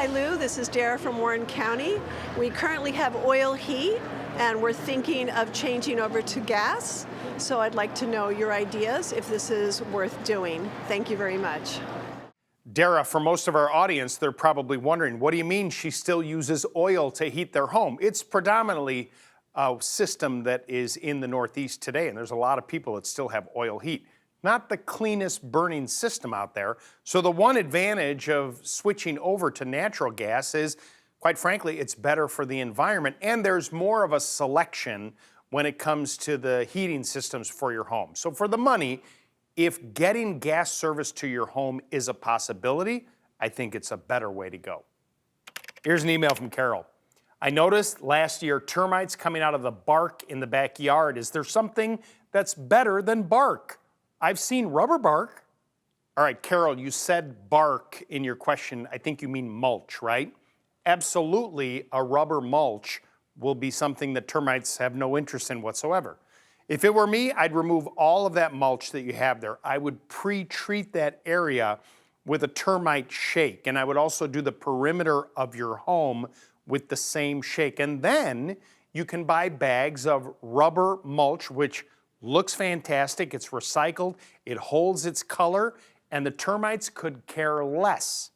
Hi Lou, this is Dara from Warren County. We currently have oil heat and we're thinking of changing over to gas. So I'd like to know your ideas if this is worth doing. Thank you very much. Dara, for most of our audience, they're probably wondering, what do you mean she still uses oil to heat their home? It's predominantly a system that is in the Northeast today, and there's a lot of people that still have oil heat. Not the cleanest burning system out there. So the one advantage of switching over to natural gas is, quite frankly, it's better for the environment, and there's more of a selection when it comes to the heating systems for your home. So for the money, if getting gas service to your home is a possibility, I think it's a better way to go. Here's an email from Carol. I noticed last year termites coming out of the bark in the backyard. Is there something that's better than bark? I've seen rubber bark. All right, Carol, you said bark in your question. I think you mean mulch, right? Absolutely, a rubber mulch will be something that termites have no interest in whatsoever. If it were me, I'd remove all of that mulch that you have there. I would pre-treat that area with a termite shake, and I would also do the perimeter of your home with the same shake. And then you can buy bags of rubber mulch, which looks fantastic, it's recycled, it holds its color, and the termites could care less.